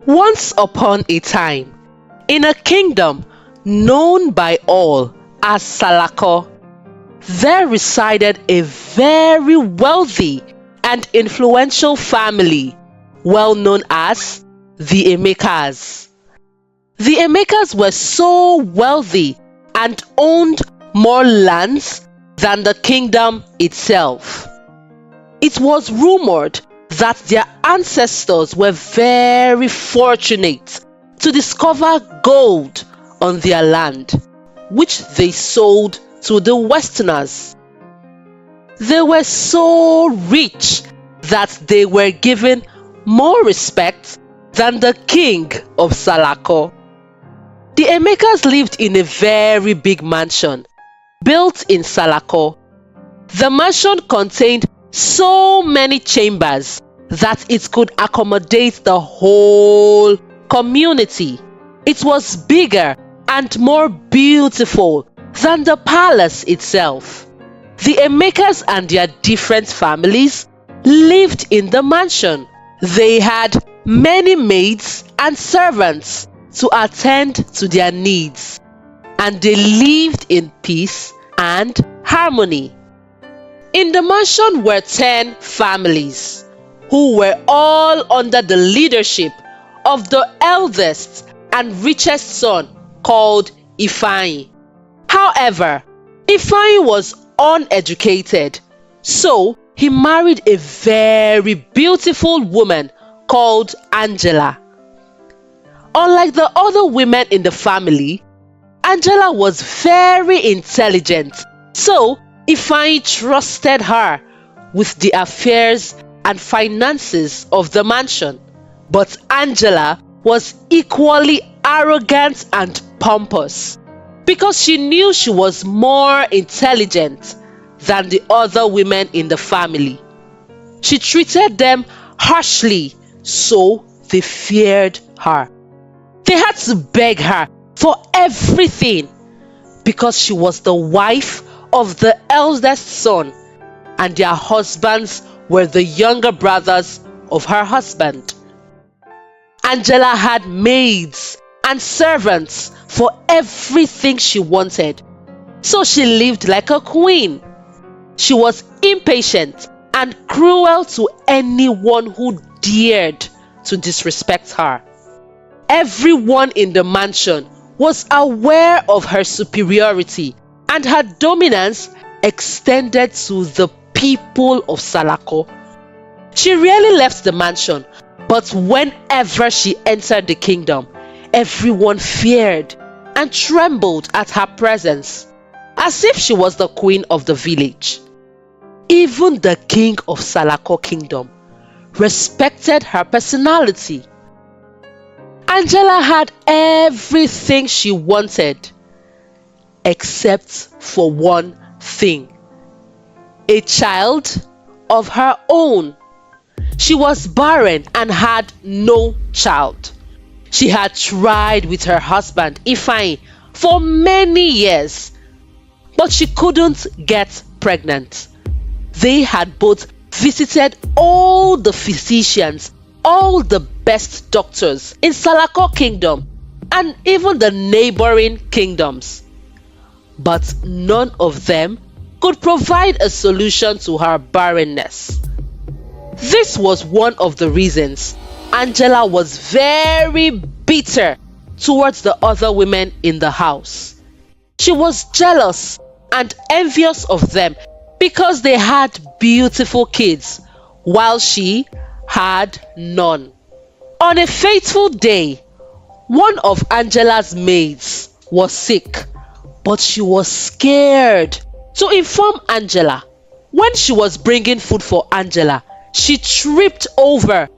Once upon a time, in a kingdom known by all as Salako, there resided a very wealthy and influential family well known as the Emekas. The Emekas were so wealthy and owned more lands than the kingdom itself. It was rumored that their ancestors were very fortunate to discover gold on their land, which they sold to the Westerners. They were so rich that they were given more respect than the king of Salako. The Emekas lived in a very big mansion built in Salako. The mansion contained so many chambers that it could accommodate the whole community. It was bigger and more beautiful than the palace itself. The Emekas and their different families lived in the mansion. They had many maids and servants to attend to their needs, and they lived in peace and harmony. In the mansion were 10 families who were all under the leadership of the eldest and richest son called Ifeanyi. However, Ifeanyi was uneducated, so he married a very beautiful woman called Angela. Unlike the other women in the family, Angela was very intelligent, so Ifeanyi trusted her with the affairs and finances of the mansion. But Angela was equally arrogant and pompous because she knew she was more intelligent than the other women in the family. She treated them harshly, so they feared her. They had to beg her for everything because she was the wife of the eldest son, and their husbands were the younger brothers of her husband. Angela had maids and servants for everything she wanted, so she lived like a queen. She was impatient and cruel to anyone who dared to disrespect her. Everyone in the mansion was aware of her superiority, and her dominance extended to the people of Salako. She rarely left the mansion, but whenever she entered the kingdom, everyone feared and trembled at her presence, as if she was the queen of the village. Even the king of Salako kingdom respected her personality. Angela had everything she wanted, except for one thing: a child of her own. She was barren and had no child. She had tried with her husband Ifeanyi for many years, but she couldn't get pregnant. They had both visited all the physicians, all the best doctors in Salako kingdom, and even the neighboring kingdoms, but none of them could provide a solution to her barrenness. This was one of the reasons Angela was very bitter towards the other women in the house. She was jealous and envious of them because they had beautiful kids, while she had none. On a fateful day, one of Angela's maids was sick, but she was scared to inform Angela. When she was bringing food for Angela, she tripped over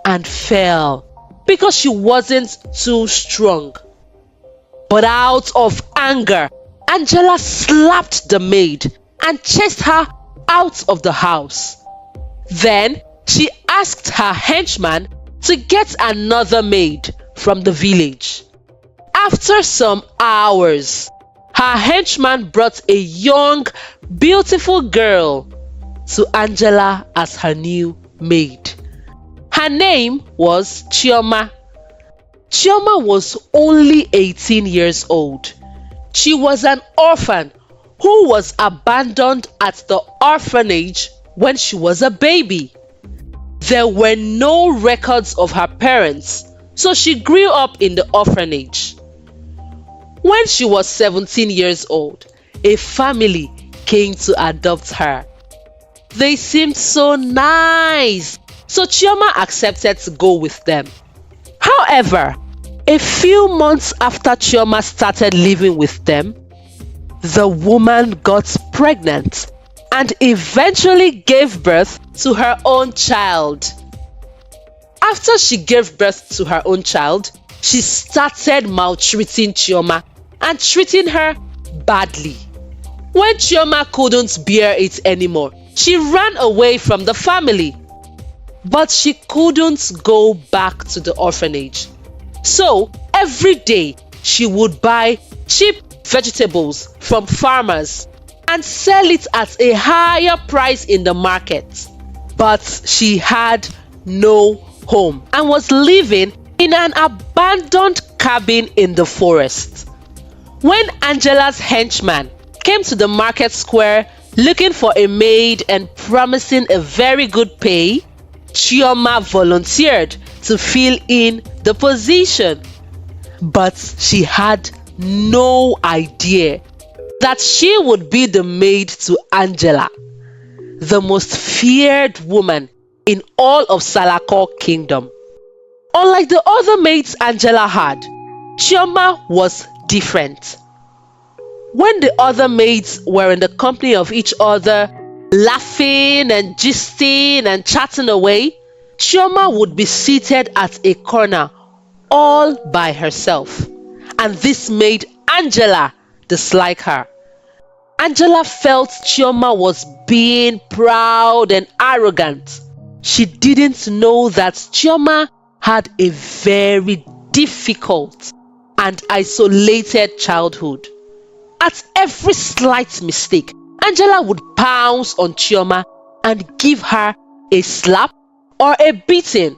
and fell because she wasn't too strong. But out of anger, Angela slapped the maid and chased her out of the house. Then she asked her henchman to get another maid from the village. After some hours, her henchman brought a young, beautiful girl to Angela as her new maid. Her name was Chioma. Chioma was only 18 years old. She was an orphan who was abandoned at the orphanage when she was a baby. There were no records of her parents, so she grew up in the orphanage. When she was 17 years old, a family came to adopt her. They seemed so nice, so Chioma accepted to go with them. However, a few months after Chioma started living with them, the woman got pregnant and eventually gave birth to her own child. After she gave birth to her own child, she started maltreating Chioma and treating her badly. When Chioma couldn't bear it anymore, she ran away from the family. But she couldn't go back to the orphanage. So every day she would buy cheap vegetables from farmers and sell it at a higher price in the market. But she had no home and was living in an abandoned cabin in the forest. When Angela's henchman came to the market square looking for a maid and promising a very good pay, Chioma volunteered to fill in the position. But she had no idea that she would be the maid to Angela, the most feared woman in all of Salako Kingdom. Unlike the other maids Angela had, Chioma was different. When the other maids were in the company of each other, laughing and gisting and chatting away, Chioma would be seated at a corner all by herself, and this made Angela dislike her. Angela felt Chioma was being proud and arrogant. She didn't know that Chioma had a very difficult and isolated childhood. At every slight mistake, Angela would pounce on Chioma and give her a slap or a beating.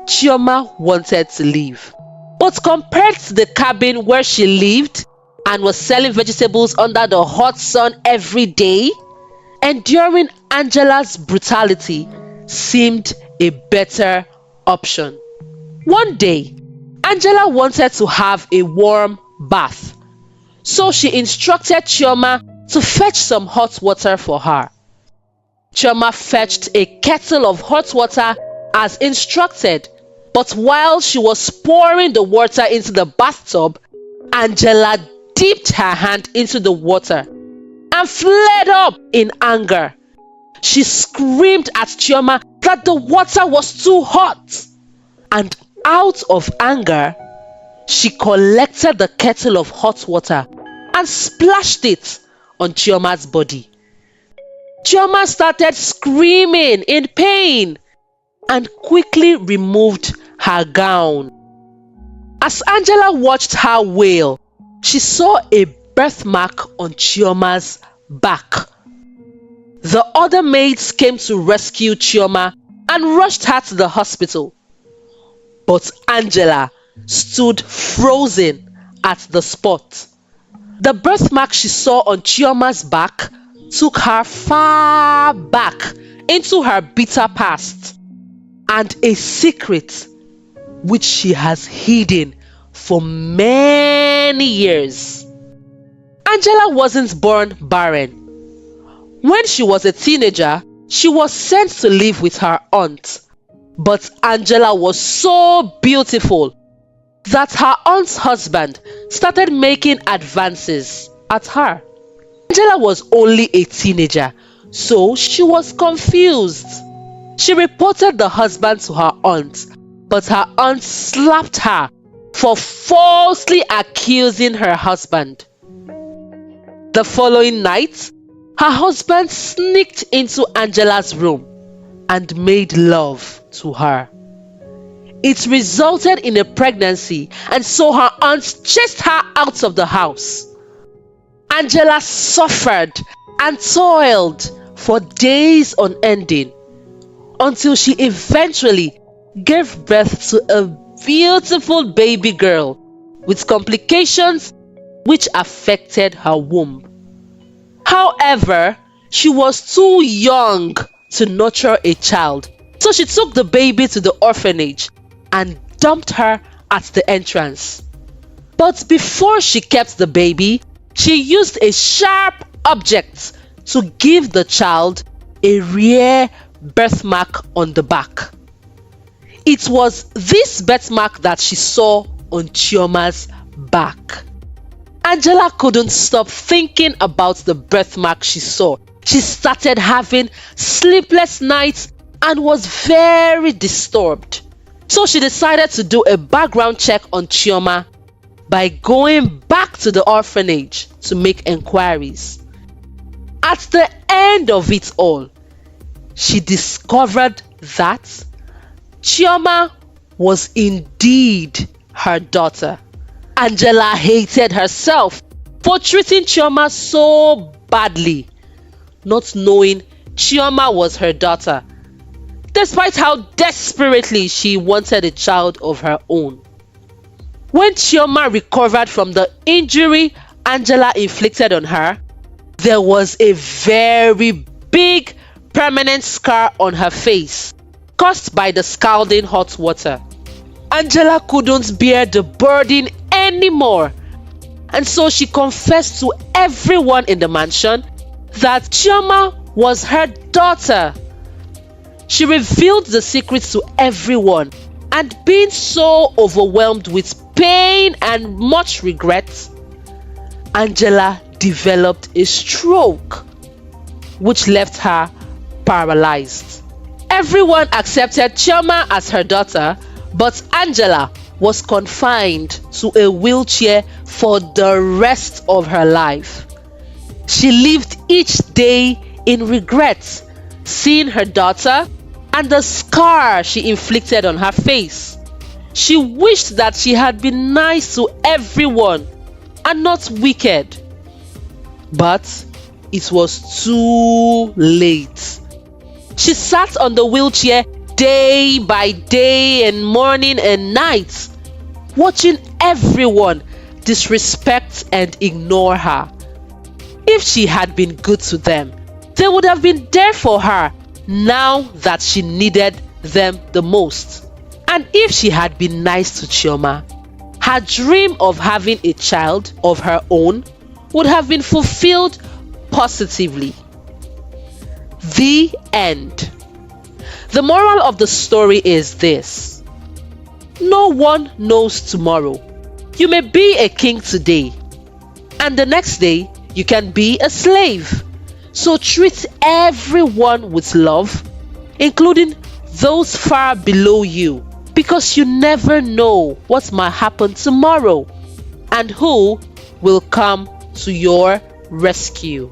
Chioma wanted to leave. But compared to the cabin where she lived and was selling vegetables under the hot sun every day, enduring Angela's brutality seemed a better option. One day, Angela wanted to have a warm bath, so she instructed Chioma to fetch some hot water for her. Chioma fetched a kettle of hot water as instructed, but while she was pouring the water into the bathtub, Angela dipped her hand into the water and flared up in anger. She screamed at Chioma that the water was too hot, and out of anger, she collected the kettle of hot water and splashed it on Chioma's body. Chioma started screaming in pain and quickly removed her gown. As Angela watched her wail, she saw a birthmark on Chioma's back. The other maids came to rescue Chioma and rushed her to the hospital. But Angela stood frozen at the spot. The birthmark she saw on Chioma's back took her far back into her bitter past and a secret which she has hidden for many years. Angela wasn't born barren. When she was a teenager, she was sent to live with her aunt. But Angela was so beautiful that her aunt's husband started making advances at her. Angela was only a teenager, so she was confused. She reported the husband to her aunt, but her aunt slapped her for falsely accusing her husband. The following night, her husband sneaked into Angela's room and made love to her. It resulted in a pregnancy, and so her aunt chased her out of the house. Angela suffered and toiled for days on ending until she eventually gave birth to a beautiful baby girl with complications which affected her womb. However, she was too young to nurture a child, so she took the baby to the orphanage and dumped her at the entrance. But before she kept the baby, she used a sharp object to give the child a rare birthmark on the back. It was this birthmark that she saw on Chioma's back. Angela couldn't stop thinking about the birthmark she saw. She started having sleepless nights and was very disturbed. So she decided to do a background check on Chioma by going back to the orphanage to make enquiries. At the end of it all, she discovered that Chioma was indeed her daughter. Angela hated herself for treating Chioma so badly, not knowing Chioma was her daughter, despite how desperately she wanted a child of her own. When Chioma recovered from the injury Angela inflicted on her, there was a very big permanent scar on her face caused by the scalding hot water. Angela couldn't bear the burden anymore, and so she confessed to everyone in the mansion that Chioma was her daughter. She revealed the secrets to everyone, and being so overwhelmed with pain and much regret, Angela developed a stroke, which left her paralyzed. Everyone accepted Chioma as her daughter, but Angela was confined to a wheelchair for the rest of her life. She lived each day in regret, seeing her daughter and the scar she inflicted on her face. She wished that she had been nice to everyone and not wicked. But it was too late. She sat on the wheelchair day by day and morning and night, watching everyone disrespect and ignore her. If she had been good to them, they would have been there for her now that she needed them the most. And if she had been nice to Chioma, her dream of having a child of her own would have been fulfilled positively. The end. The moral of the story is this: no one knows tomorrow. You may be a king today, and the next day you can be a slave. So treat everyone with love, including those far below you, because you never know what might happen tomorrow and who will come to your rescue.